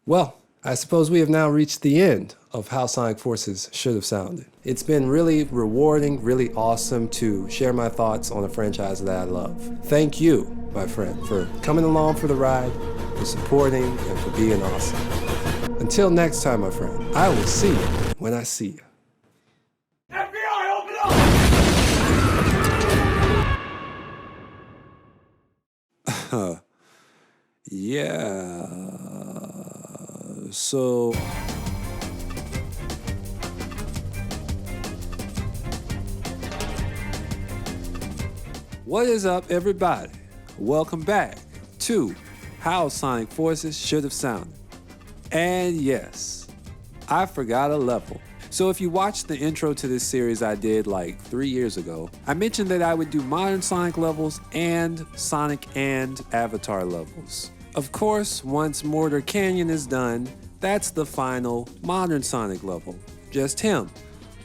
Well, I suppose we have now reached the end of how Sonic Forces should have sounded. It's been really rewarding, really awesome to share my thoughts on a franchise that I love. Thank you, my friend, for coming along for the ride, for supporting, and for being awesome. Until next time, my friend, I will see you when I see you. FBI, open up! Yeah, so... What is up, everybody? Welcome back to How Sonic Forces Should Have Sounded. And yes, I forgot a level. So if you watched the intro to this series I did like 3 years ago, I mentioned that I would do modern Sonic levels and Sonic and Avatar levels. Of course, once Mortar Canyon is done, that's the final modern Sonic level, just him.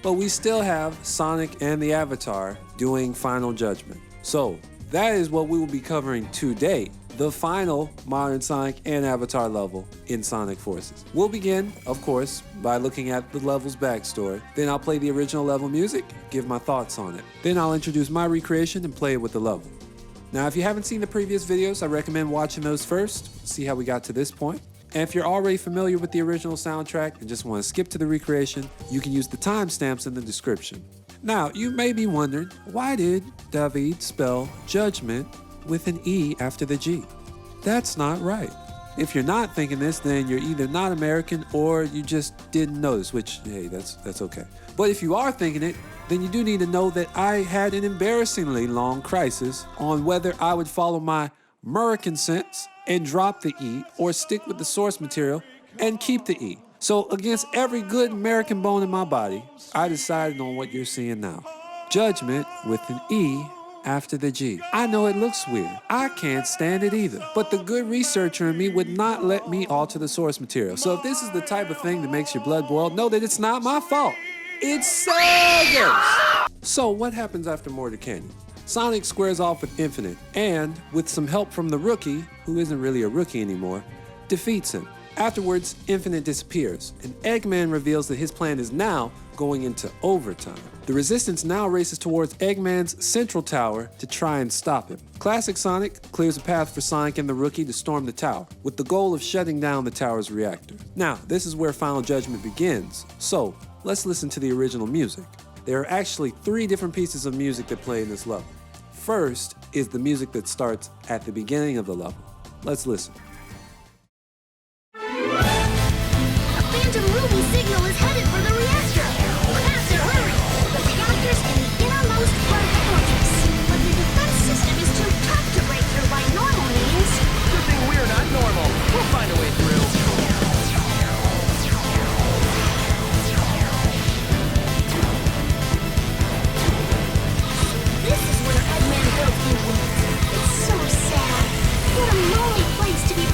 But we still have Sonic and the Avatar doing Final Judgment. So that is what we will be covering today, the final modern Sonic and Avatar level in Sonic Forces. We'll begin, of course, by looking at the level's backstory. Then I'll play the original level music, give my thoughts on it. Then I'll introduce my recreation and play it with the level. Now, if you haven't seen the previous videos, I recommend watching those first, see how we got to this point. And if you're already familiar with the original soundtrack and just want to skip to the recreation, you can use the timestamps in the description. Now, you may be wondering, why did David spell Judgment with an E after the G? That's not right. If you're not thinking this, then you're either not American or you just didn't notice, which, hey, that's okay. But if you are thinking it, then you do need to know that I had an embarrassingly long crisis on whether I would follow my American sense and drop the E or stick with the source material and keep the E. So against every good American bone in my body, I decided on what you're seeing now. Judgment with an E after the G. I know it looks weird. I can't stand it either. But the good researcher in me would not let me alter the source material. So if this is the type of thing that makes your blood boil, know that it's not my fault. It's Sega's! So what happens after Mortar Canyon? Sonic squares off with Infinite and, with some help from the rookie, who isn't really a rookie anymore, defeats him. Afterwards, Infinite disappears, and Eggman reveals that his plan is now going into overtime. The Resistance now races towards Eggman's central tower to try and stop him. Classic Sonic clears a path for Sonic and the Rookie to storm the tower, with the goal of shutting down the tower's reactor. Now, this is where Final Judgment begins, so let's listen to the original music. There are actually 3 different pieces of music that play in this level. First is the music that starts at the beginning of the level. Let's listen. Phantom Ruby signal is headed for the reactor. Faster, hurry! The reactor's in the innermost part of the fortress. But the defense system is too tough to break through by normal means. Good thing we're not normal. We'll find a way through. This is where Eggman broke through. It's so sad. What a lonely place to be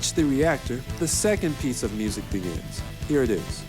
reach the reactor, the second piece of music begins. Here it is.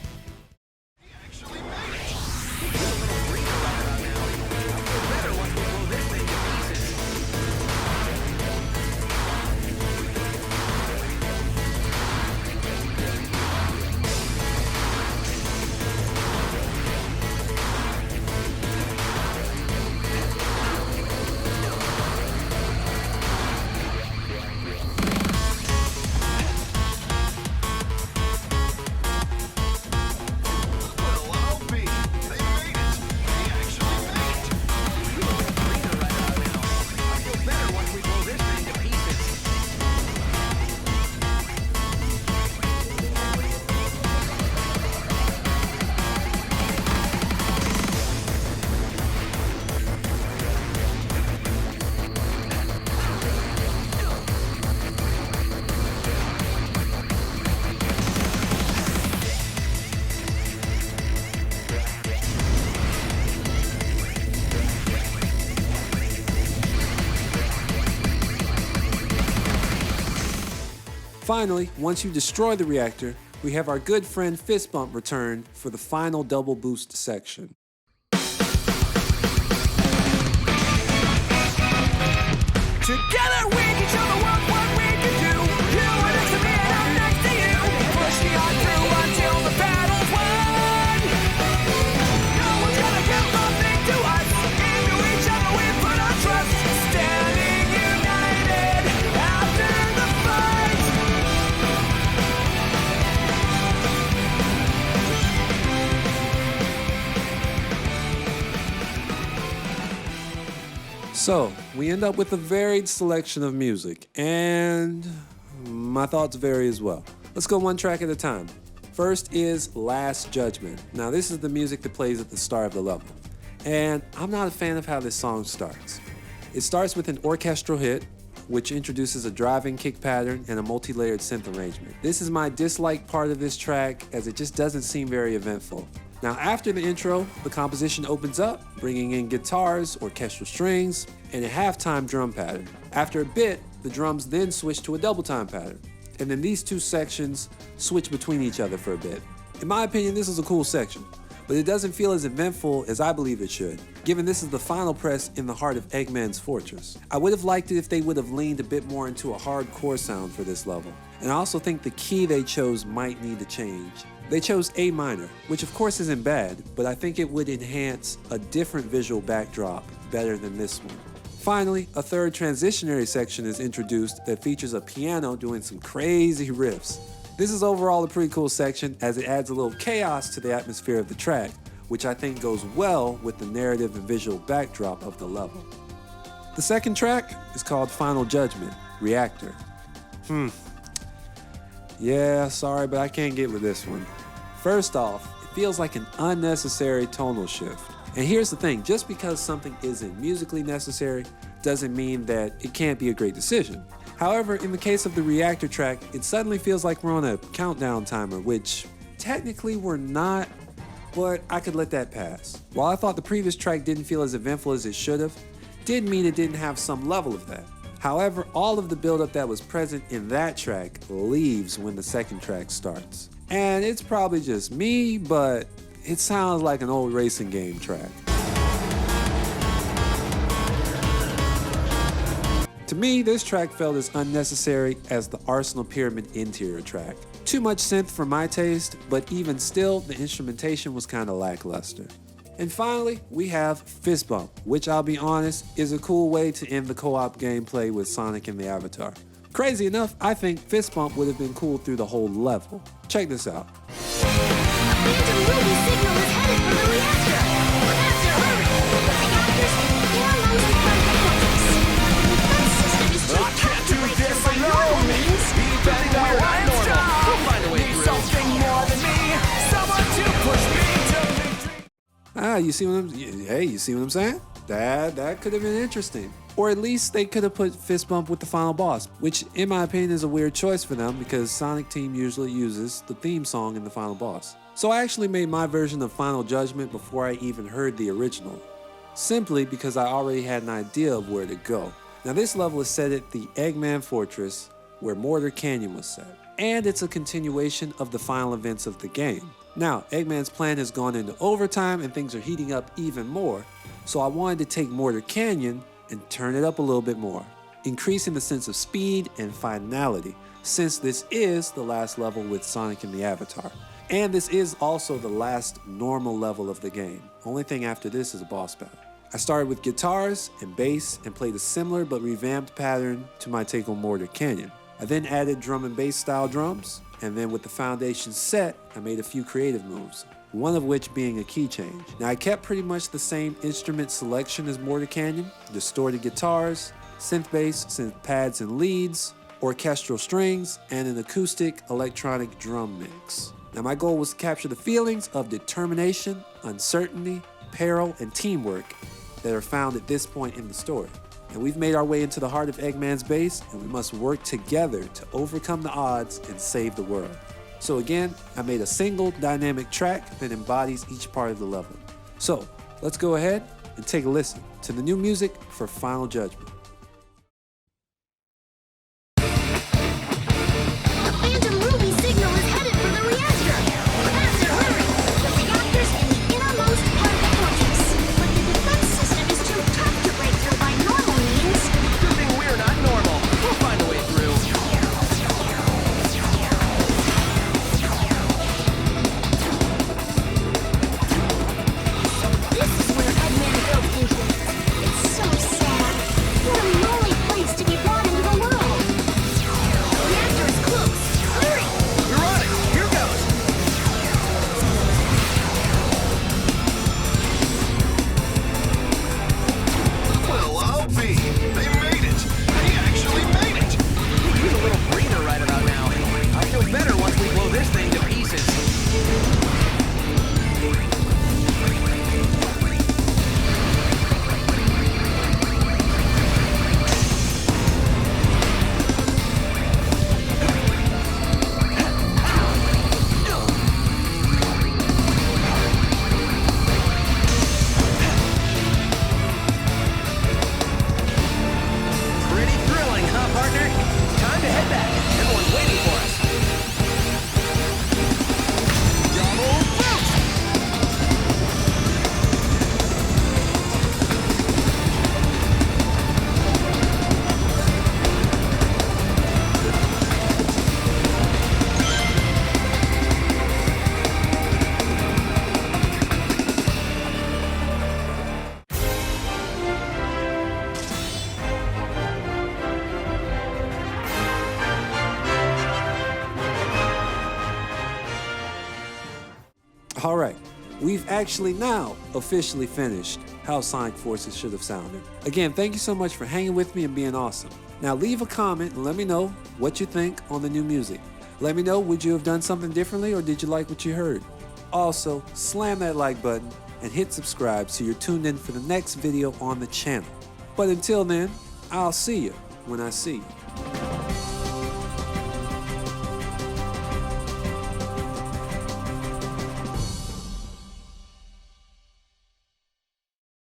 Finally, once you destroy the reactor, we have our good friend Fist Bump return for the final double boost section. Together we can show the world what we can do. You are next to me and I'm next to you. Pushing on through until the battle's won. No one's gonna give nothing to us. Into each other we put our trust. Standing united after the fight. So, we end up with a varied selection of music, and my thoughts vary as well. Let's go one track at a time. First is Last Judgment. Now, this is the music that plays at the start of the level, and I'm not a fan of how this song starts. It starts with an orchestral hit, which introduces a driving kick pattern and a multi-layered synth arrangement. This is my dislike part of this track, as it just doesn't seem very eventful. Now, after the intro, the composition opens up, bringing in guitars, orchestral strings, and a halftime drum pattern. After a bit, the drums then switch to a double time pattern, and then these two sections switch between each other for a bit. In my opinion, this is a cool section, but it doesn't feel as eventful as I believe it should, given this is the final press in the heart of Eggman's fortress. I would have liked it if they would have leaned a bit more into a hardcore sound for this level, and I also think the key they chose might need to change. They chose A minor, which of course isn't bad, but I think it would enhance a different visual backdrop better than this one. Finally, a third transitionary section is introduced that features a piano doing some crazy riffs. This is overall a pretty cool section, as it adds a little chaos to the atmosphere of the track, which I think goes well with the narrative and visual backdrop of the level. The second track is called Final Judgment, Reactor. Yeah, sorry, but I can't get with this one. First off, it feels like an unnecessary tonal shift. And here's the thing, just because something isn't musically necessary doesn't mean that it can't be a great decision. However, in the case of the reactor track, it suddenly feels like we're on a countdown timer, which technically we're not, but I could let that pass. While I thought the previous track didn't feel as eventful as it should have, didn't mean it didn't have some level of that. However, all of the buildup that was present in that track leaves when the second track starts. And it's probably just me, but it sounds like an old racing game track. To me, this track felt as unnecessary as the Arsenal Pyramid interior track. Too much synth for my taste, but even still, the instrumentation was kinda lackluster. And finally, we have Fist Bump, which I'll be honest, is a cool way to end the co-op gameplay with Sonic and the Avatar. Crazy enough, I think Fist Bump would have been cool through the whole level. Check this out. A phantom ruby signal is headed for the reactor. Faster, hurry! The reactor's in the innermost part of the fortress. The defense system is too tough to break through by normal means. Nothing weird, I'm normal. We'll find a way through. Something more than me. Someone to push me to victory. You see what I'm saying? That could have been interesting. Or at least they could have put Fist Bump with the final boss, which in my opinion is a weird choice for them because Sonic Team usually uses the theme song in the final boss. So I actually made my version of Final Judgment before I even heard the original, simply because I already had an idea of where to go. Now this level is set at the Eggman Fortress, where Mortar Canyon was set. And it's a continuation of the final events of the game. Now, Eggman's plan has gone into overtime and things are heating up even more, so I wanted to take Mortar Canyon and turn it up a little bit more, increasing the sense of speed and finality, since this is the last level with Sonic and the Avatar. And this is also the last normal level of the game. Only thing after this is a boss battle. I started with guitars and bass and played a similar but revamped pattern to my take on Mortar Canyon. I then added drum and bass style drums, and then with the foundation set, I made a few creative moves, one of which being a key change. Now I kept pretty much the same instrument selection as Mortar Canyon, distorted guitars, synth bass, synth pads and leads, orchestral strings, and an acoustic electronic drum mix. Now my goal was to capture the feelings of determination, uncertainty, peril, and teamwork that are found at this point in the story. And we've made our way into the heart of Eggman's base, and we must work together to overcome the odds and save the world. So again, I made a single dynamic track that embodies each part of the level. So let's go ahead and take a listen to the new music for Final Judgment. The Phantom Ruby signal is headed for the reactor. Faster, hurry! The reactor's in the innermost part of the fortress. But the defense system is too tough to break through by normal means. Good thing we're not normal. We'll find a way through. This is where Eggman built into it. It's so sad. What a lonely place to be brought into the world. The reactor is close. Hurry! You're on it. Here goes. Well, I'll be. They made it. They actually made it. Use a little breather right about now. I feel better once we blow this thing to pieces. Pretty thrilling, huh, partner? Time to head back. Everyone's waiting for us. Double boost! All right, we've actually now officially finished How Sonic Forces Should Have Sounded. Again, thank you so much for hanging with me and being awesome. Now leave a comment and let me know what you think on the new music. Let me know, would you have done something differently or did you like what you heard? Also, slam that like button and hit subscribe so you're tuned in for the next video on the channel. But until then, I'll see you when I see you.